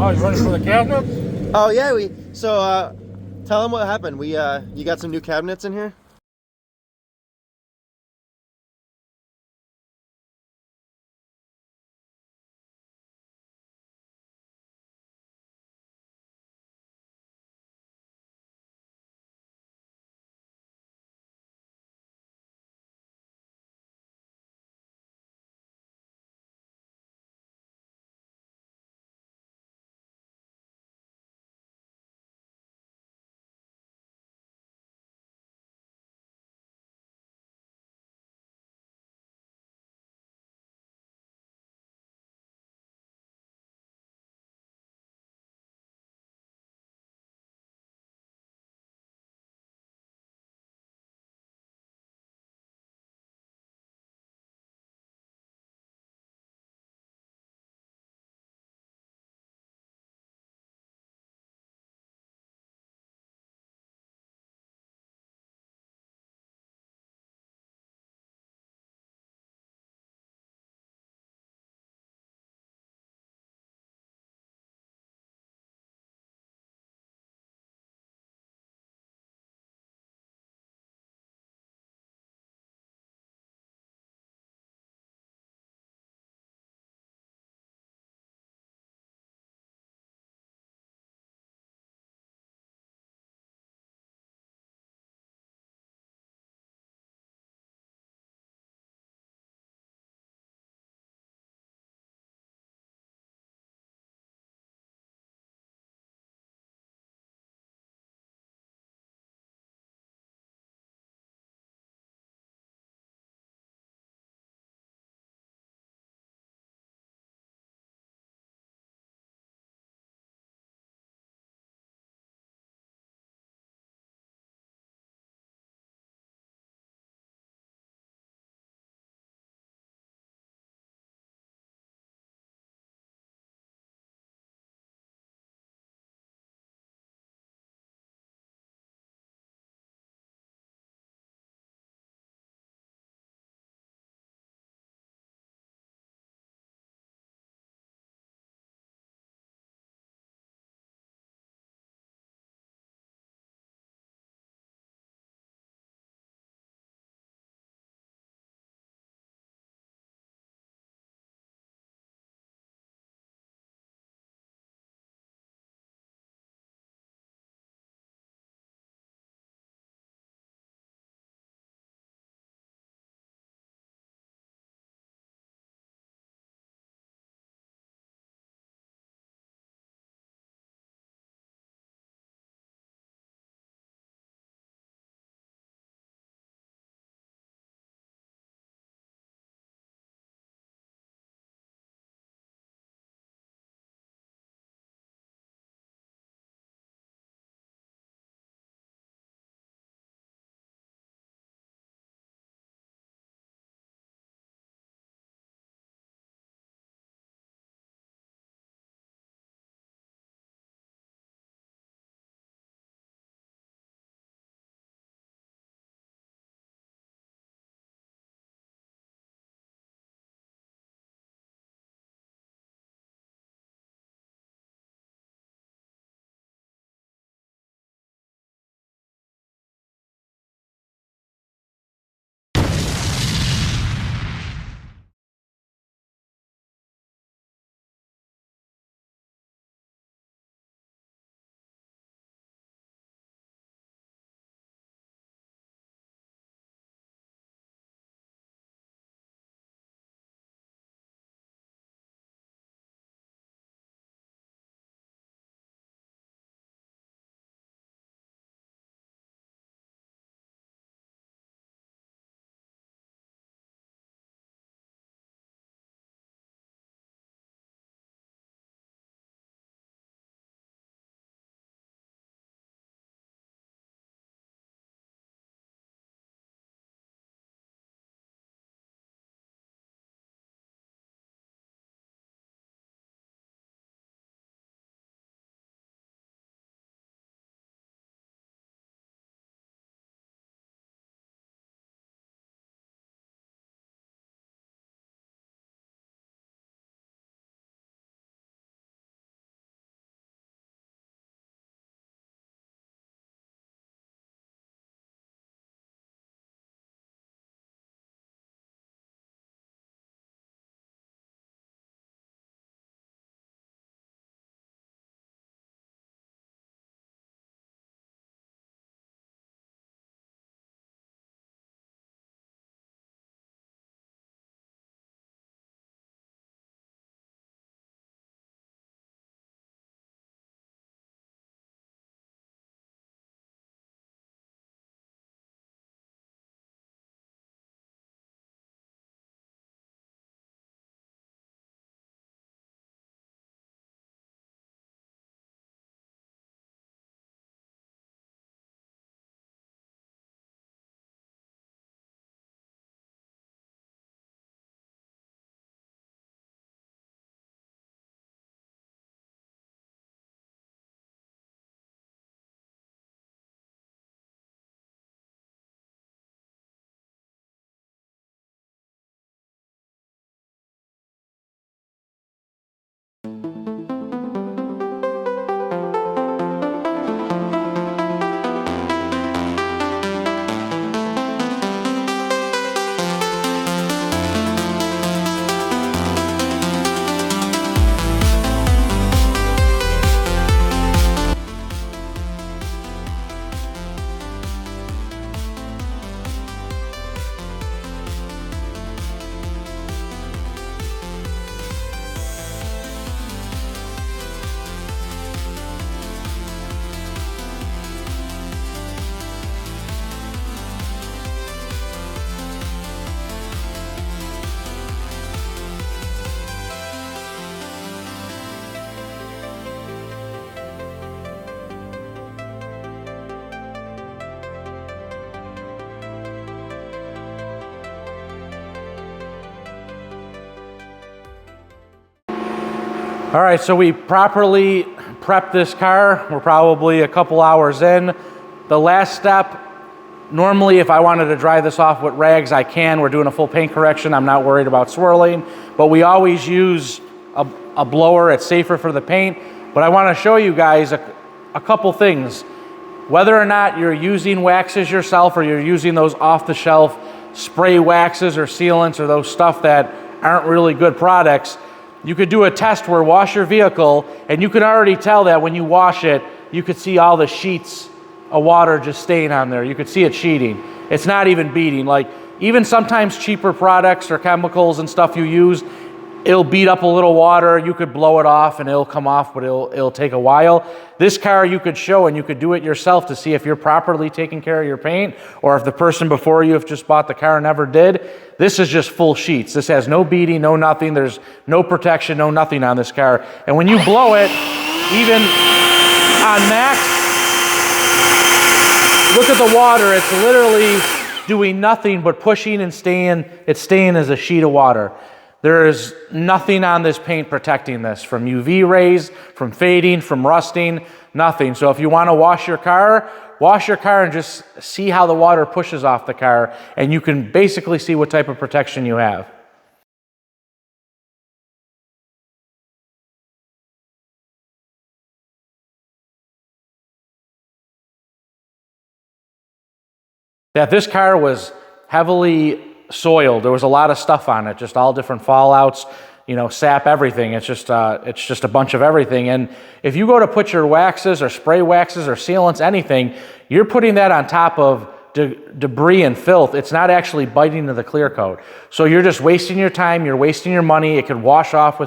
Oh, you running for the cabinet? Oh yeah, tell them what happened. You got some new cabinets in here? All right, so we properly prepped this car. We're probably a couple hours in. The last step, normally if I wanted to dry this off with rags, I can. We're doing a full paint correction. I'm not worried about swirling, but we always use a blower. It's safer for the paint. But I want to show you guys a couple things. Whether or not you're using waxes yourself or you're using those off-the-shelf spray waxes or sealants or those stuff that aren't really good products, you could do a test where wash your vehicle and you can already tell that when you wash it, you could see all the sheets of water just staying on there. You could see it sheeting. It's not even beading. Like even sometimes cheaper products or chemicals and stuff you use, it'll beat up a little water. You could blow it off and it'll come off, but it'll take a while. This car you could show and you could do it yourself to see if you're properly taking care of your paint or if the person before you have just bought the car never did. This is just full sheets. This has no beading, no nothing. There's no protection, no nothing on this car. And when you blow it, even on max, look at the water. It's literally doing nothing but pushing and staying. It's staying as a sheet of water. There is nothing on this paint protecting this from UV rays, from fading, from rusting, nothing. So if you want to wash your car and just see how the water pushes off the car, and you can basically see what type of protection you have. That this car was heavily soiled. There was a lot of stuff on it, just all different fallouts, you know, sap, everything. It's just a bunch of everything. And if you go to put your waxes or spray waxes or sealants, anything, you're putting that on top of debris and filth. It's not actually biting into the clear coat. So you're just wasting your time, you're wasting your money. It could wash off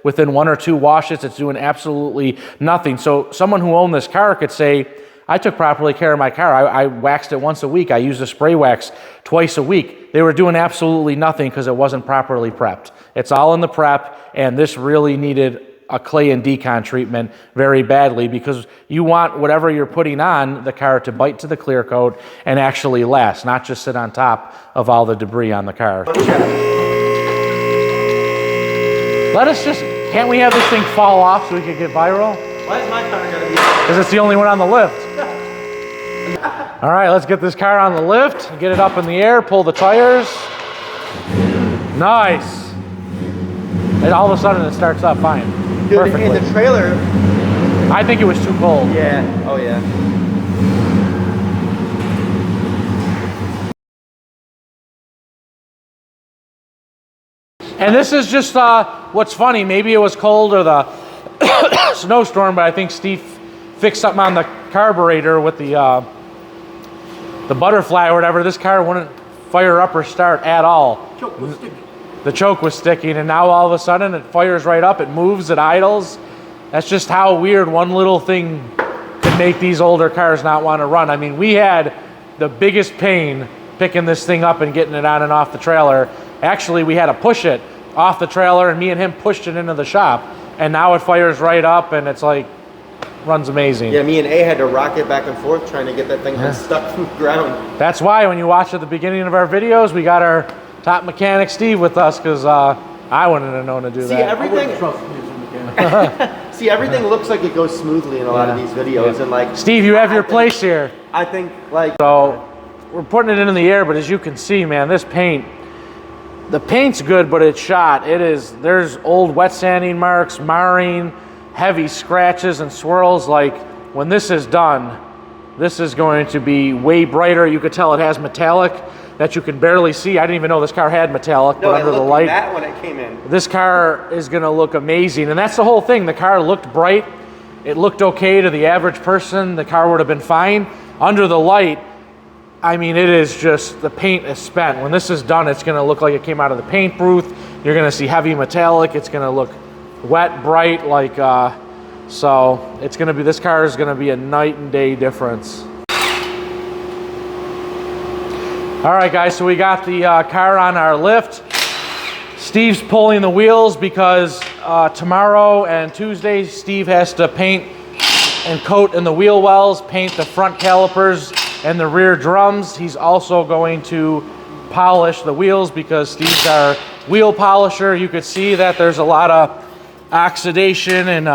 within 1 or 2 washes. It's doing absolutely nothing. So someone who owned this car could say, I took properly care of my car. I waxed it once a week. I used a spray wax twice a week. They were doing absolutely nothing because it wasn't properly prepped. It's all in the prep, and this really needed a clay and decon treatment very badly because you want whatever you're putting on the car to bite to the clear coat and actually last, not just sit on top of all the debris on the car. Can't we have this thing fall off so we can get viral? Why is my car gotta be? Because it's the only one on the lift. All right, let's get this car on the lift, get it up in the air, pull the tires. Nice. And all of a sudden it starts up fine. Dude, perfectly. in the trailer. I think it was too cold. Yeah, oh yeah. And this is just what's funny. Maybe it was cold or the snowstorm, but I think Steve fixed something on the carburetor with the butterfly or whatever. This car wouldn't fire up or start at all. Choke was sticking. The choke was sticking, and now all of a sudden it fires right up, it moves, it idles. That's just how weird one little thing could make these older cars not want to run. I mean, we had the biggest pain picking this thing up and getting it on and off the trailer. Actually, we had to push it off the trailer, and me and him pushed it into the shop, and now it fires right up, and it's like, runs amazing. Yeah, me and A had to rock it back and forth trying to get that thing unstuck from the ground. That's why when you watch at the beginning of our videos, we got our top mechanic Steve with us, because I wouldn't have known to do that. See, everything looks like it goes smoothly in a lot of these videos, and like Steve, you have your place here. I think like So we're putting it into the air, but as you can see, man, this paint, the paint's good, but it's shot. There's old wet sanding marks, marring, heavy scratches and swirls. Like when this is done, this is going to be way brighter. You could tell it has metallic that you can barely see. I didn't even know this car had metallic, but under the light, that when it came in, this car is gonna look amazing. And that's the whole thing. The car looked bright. It looked okay to the average person. The car would have been fine. Under the light, I mean, it is just, the paint is spent. When this is done, it's gonna look like it came out of the paint booth. You're gonna see heavy metallic. It's gonna look wet, bright, like, so it's gonna be, this car is gonna be a night and day difference. All right, guys, so we got the car on our lift. Steve's pulling the wheels because tomorrow and Tuesday, Steve has to paint and coat in the wheel wells, paint the front calipers and the rear drums. He's also going to polish the wheels because Steve's our wheel polisher. You could see that there's a lot of oxidation and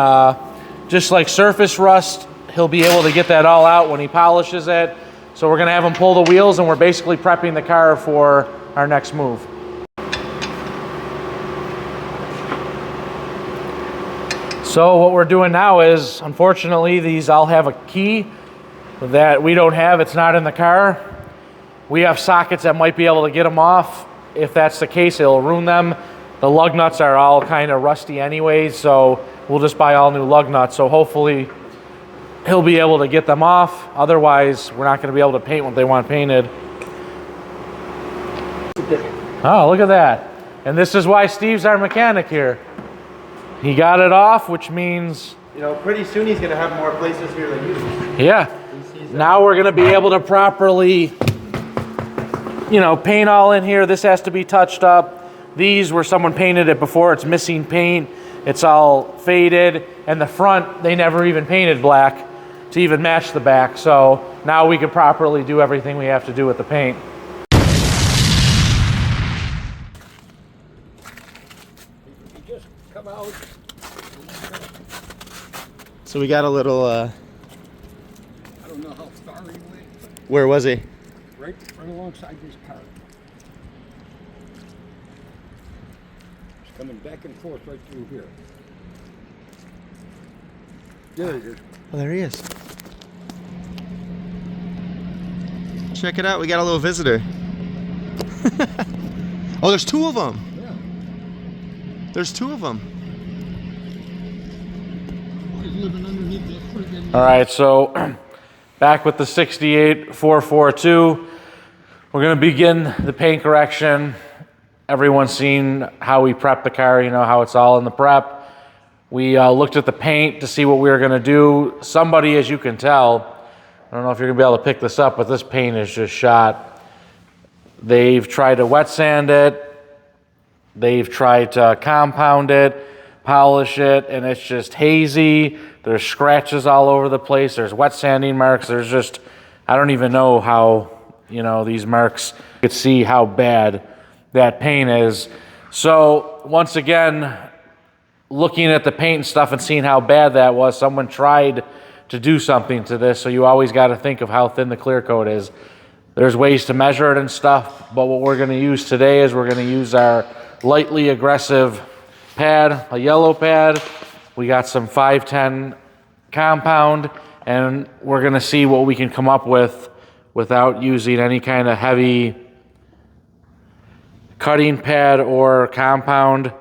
just like surface rust. He'll be able to get that all out when he polishes it. So we're gonna have him pull the wheels, and we're basically prepping the car for our next move. So what we're doing now is, unfortunately, these all have a key that we don't have. It's not in the car. We have sockets that might be able to get them off. If that's the case, it'll ruin them. The lug nuts are all kind of rusty anyways, so we'll just buy all new lug nuts. So hopefully he'll be able to get them off. Otherwise, we're not going to be able to paint what they want painted. Oh, look at that. And this is why Steve's our mechanic here. He got it off, which means... You know, pretty soon he's going to have more places here than usual. Yeah. Now we're going to be able to properly, you know, paint all in here. This has to be touched up. These, where someone painted it before, it's missing paint. It's all faded. And the front, they never even painted black to even match the back. So now we can properly do everything we have to do with the paint. Just come out. So we got a little, I don't know how far he went, but where was he? right alongside this car. He's coming back and forth right through here. There he is. Oh, there he is. Check it out, we got a little visitor. Oh, there's two of them. Yeah. There's two of them. He's living underneath that friggin'... All right, so back with the 68 442. We're going to begin the paint correction. Everyone's seen how we prep the car, you know, how it's all in the prep. We looked at the paint to see what we were going to do. Somebody, as you can tell, I don't know if you're going to be able to pick this up, but this paint is just shot. They've tried to wet sand it. They've tried to compound it, polish it, and it's just hazy. There's scratches all over the place. There's wet sanding marks. There's just, I don't even know how, you know, these marks, you could see how bad that paint is. So once again, looking at the paint and stuff and seeing how bad that was, someone tried to do something to this. So you always got to think of how thin the clear coat is. There's ways to measure it and stuff, but what we're going to use today is we're going to use our lightly aggressive pad, a yellow pad. We got some 510 compound, and we're going to see what we can come up with without using any kind of heavy cutting pad or compound.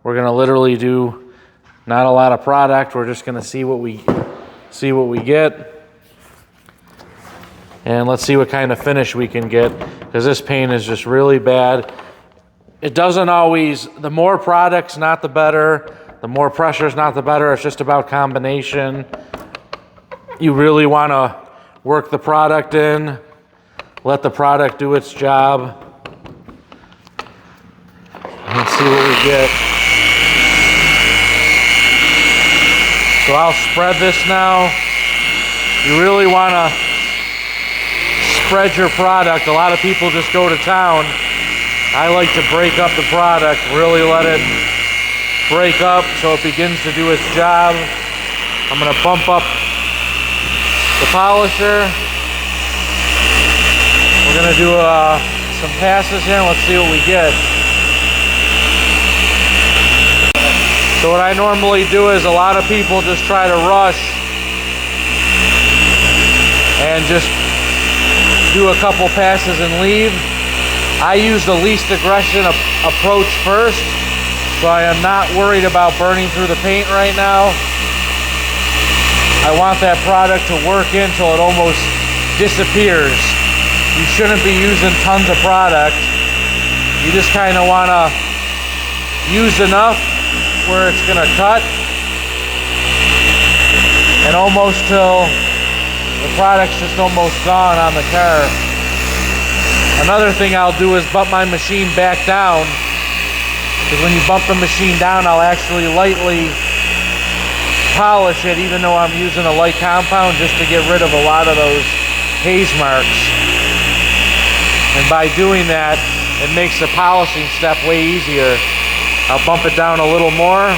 We're going to literally do not a lot of product. We're just going to see what we get. And let's see what kind of finish we can get, because this paint is just really bad. It doesn't always, the more products, not the better. The more pressure is not the better. It's just about combination. You really want to work the product in, let the product do its job. Let's see what we get. So I'll spread this now. You really want to spread your product. A lot of people just go to town. I like to break up the product, really let it break up so it begins to do its job. I'm going to bump up the polisher. We're going to do some passes here and let's see what we get. So what I normally do is, a lot of people just try to rush and just do a couple passes and leave. I use the least aggression approach first, so I am not worried about burning through the paint right now. I want that product to work in till it almost disappears. You shouldn't be using tons of product. You just kind of want to use enough where it's going to cut, and almost till the product's just almost gone on the car. Another thing I'll do is bump my machine back down, because when you bump the machine down, I'll actually lightly polish it, even though I'm using a light compound, just to get rid of a lot of those haze marks. And by doing that, it makes the polishing step way easier. I'll bump it down a little more.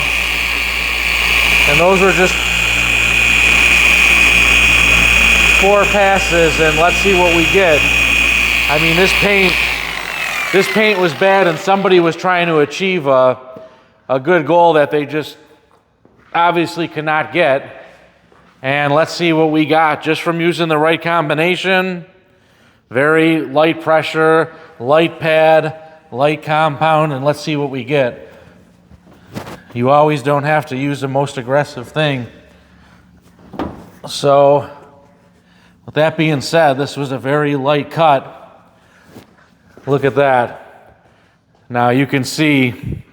And those were just 4 passes, and let's see what we get. I mean, this paint was bad, and somebody was trying to achieve a good goal that they just obviously cannot get. And let's see what we got just from using the right combination. Very light pressure, light pad, light compound, and let's see what we get. You always don't have to use the most aggressive thing. So, with that being said, this was a very light cut. Look at that. Now you can see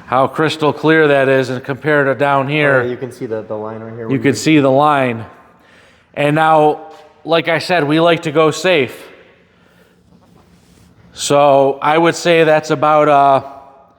how crystal clear that is, and compare to down here. Oh, yeah, you can see the line right here. You can see the line. And now, like I said, we like to go safe. So I would say that's about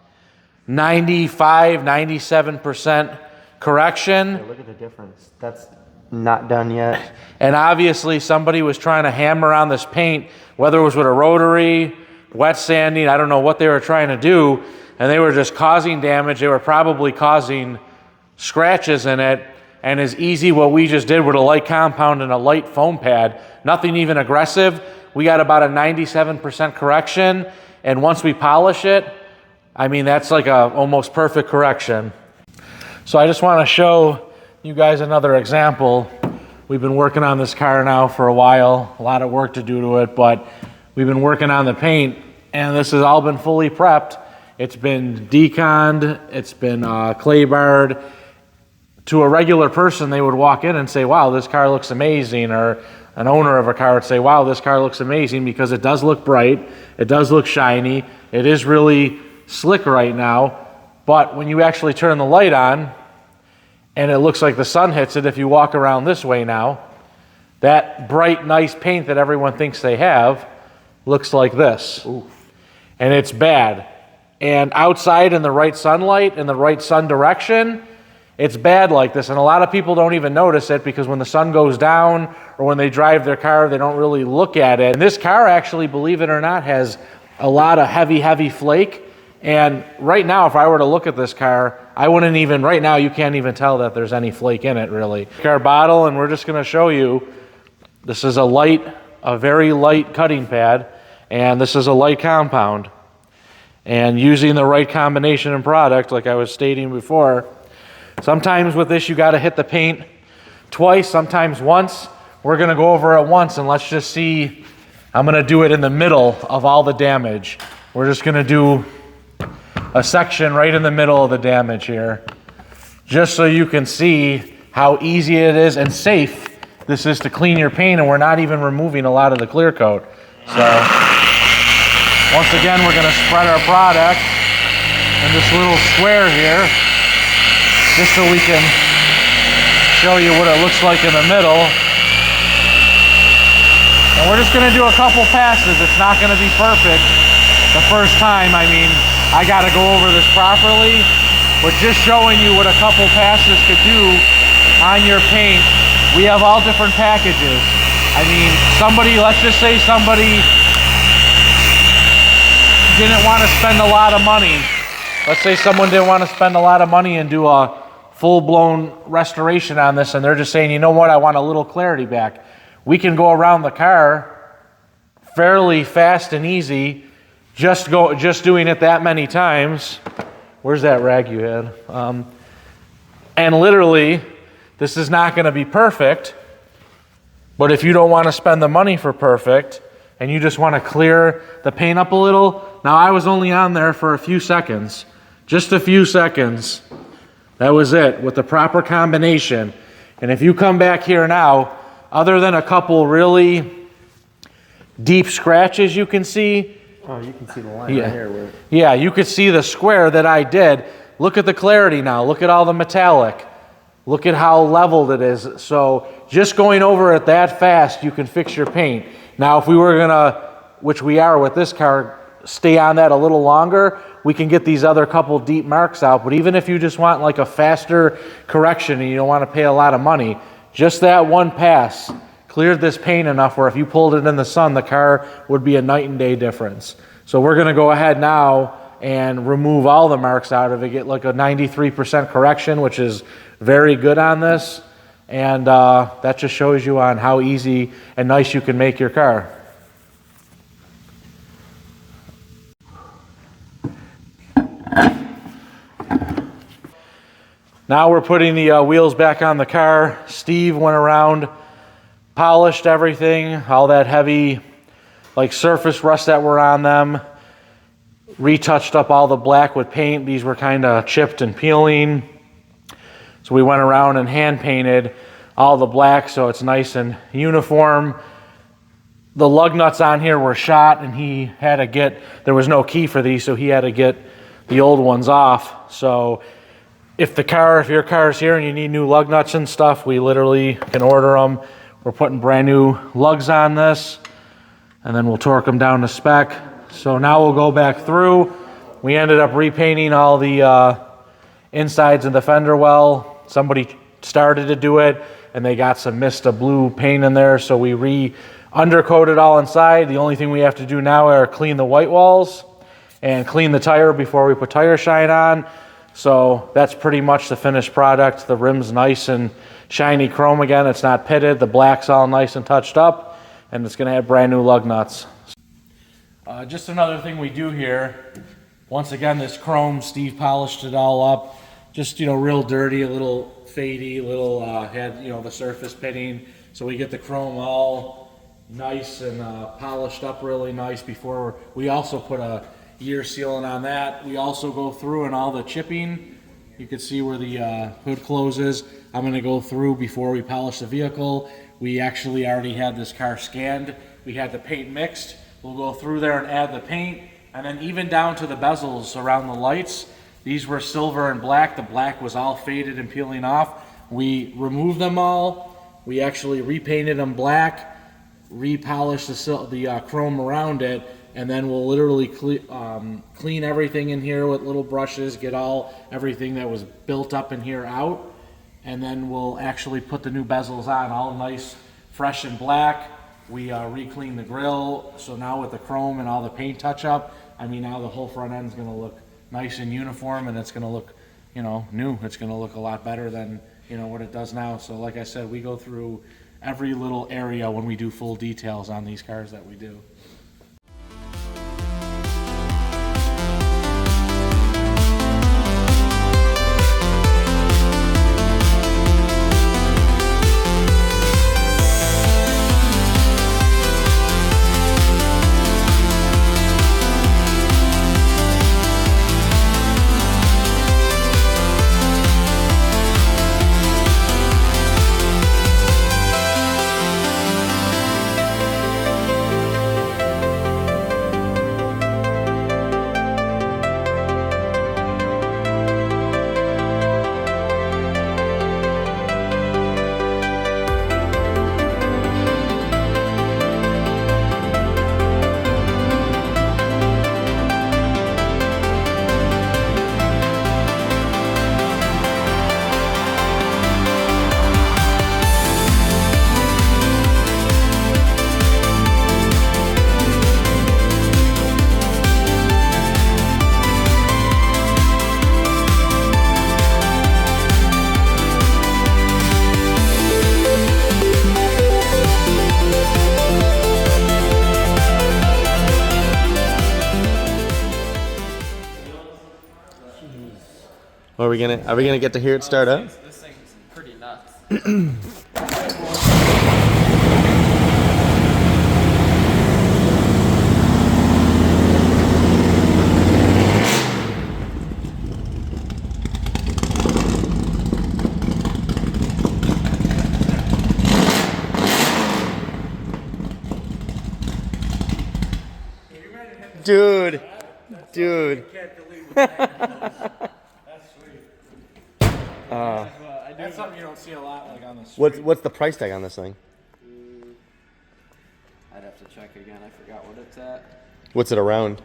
95, 97% correction. Yeah, look at the difference. That's not done yet. And obviously somebody was trying to hammer on this paint, whether it was with a rotary, wet sanding, I don't know what they were trying to do, and they were just causing damage. They were probably causing scratches in it. And as easy what we just did with a light compound and a light foam pad, nothing even aggressive, we got about a 97% correction. And once we polish it, I mean, that's like a almost perfect correction. So I just want to show you guys another example. We've been working on this car now for a while, a lot of work to do to it, but we've been working on the paint, and this has all been fully prepped. It's been deconned, it's been clay barred. To a regular person, they would walk in and say, wow, this car looks amazing, or an owner of a car would say, wow, this car looks amazing, because it does look bright, it does look shiny, it is really slick right now. But when you actually turn the light on, and it looks like the sun hits it, if you walk around this way now, that bright, nice paint that everyone thinks they have looks like this. Ooh. And it's bad. And outside in the right sunlight, in the right sun direction, it's bad like this. And a lot of people don't even notice it, because when the sun goes down or when they drive their car, they don't really look at it. And this car actually, believe it or not, has a lot of heavy flake. And right now, if I were to look at this car, I wouldn't even, right now, you can't even tell that there's any flake in it, really. Our bottle, and we're just going to show you, this is a very light cutting pad, and this is a light compound. And using the right combination and product, like I was stating before, sometimes with this, you got to hit the paint twice, sometimes once. We're going to go over it once, and let's just see. I'm going to do it in the middle of all the damage. We're just going to do a section right in the middle of the damage here, just so you can see how easy it is and safe this is to clean your paint, and we're not even removing a lot of the clear coat. So once again, we're going to spread our product in this little square here, just so we can show you what it looks like in the middle. And we're just going to do a couple passes. It's not going to be perfect the first time. I mean, I got to go over this properly, but just showing you what a couple passes could do on your paint. We have all different packages. I mean, let's just say somebody didn't want to spend a lot of money. Let's say someone didn't want to spend a lot of money and do a full-blown restoration on this, and they're just saying, you know what, I want a little clarity back. We can go around the car fairly fast and easy, just doing it that many times. Where's that rag you had? And literally, this is not going to be perfect, but if you don't want to spend the money for perfect, and you just want to clear the paint up a little, now I was only on there for a few seconds, just a few seconds. That was it, with the proper combination. And if you come back here now, other than a couple really deep scratches you can see. Oh, you can see the line right here. Yeah, you could see the square that I did. Look at the clarity now. Look at all the metallic. Look at how leveled it is. So just going over it that fast, you can fix your paint. Now, if we were going to, which we are with this car, stay on that a little longer, we can get these other couple deep marks out. But even if you just want like a faster correction and you don't want to pay a lot of money, just that one pass cleared this paint enough where if you pulled it in the sun, the car would be a night and day difference. So we're going to go ahead now and remove all the marks out of it, get like a 93% correction, which is very good on this. And that just shows you on how easy and nice you can make your car. Now we're putting the wheels back on the car. Steve went around, polished everything, all that heavy like surface rust that were on them, retouched up all the black with paint. These were kind of chipped and peeling. So we went around and hand painted all the black so it's nice and uniform. The lug nuts on here were shot, and he had to get, there was no key for these, so he had to get the old ones off. So if your car's here and you need new lug nuts and stuff, we literally can order them. We're putting brand new lugs on this, and then we'll torque them down to spec. So now we'll go back through. We ended up repainting all the insides of the fender well. Somebody started to do it, and they got some Mista blue paint in there, so we undercoated all inside. The only thing we have to do now are clean the white walls and clean the tire before we put tire shine on. So that's pretty much the finished product. The rim's nice and shiny chrome again. It's not pitted. The black's all nice and touched up, and it's going to have brand new lug nuts. Just another thing we do here. Once again, this chrome, Steve polished it all up. Just, real dirty, a little fadey, had, the surface pitting. So we get the chrome all nice and polished up really nice before we also put a year sealant on that. We also go through and all the chipping. You can see where the hood closes. I'm going to go through before we polish the vehicle. We actually already had this car scanned. We had the paint mixed. We'll go through there and add the paint, and then even down to the bezels around the lights. These were silver and black. The black was all faded and peeling off. We removed them all. We actually repainted them black, repolished the chrome around it, and then we'll literally clean everything in here with little brushes, get everything that was built up in here out, and then we'll actually put the new bezels on, all nice, fresh and black. We re-cleaned the grill, so now with the chrome and all the paint touch-up, now the whole front end is going to look nice and uniform, and it's going to look, new. It's going to look a lot better than, what it does now. So like I said, we go through every little area when we do full details on these cars that we do. Are we gonna get to hear it start up? This thing's pretty nuts. Dude. That's something you don't see a lot on the street. What's the price tag on this thing? I'd have to check again. I forgot what it's at. What's it around?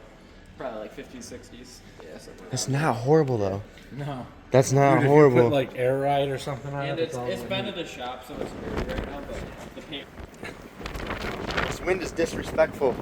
Probably like 50s, 60s. Yeah, something. That's not horrible though. No. That's not Dude, if horrible. you put like air ride or something on And it. it's been to the shop, so it's dirty right now. But the paint. This wind is disrespectful.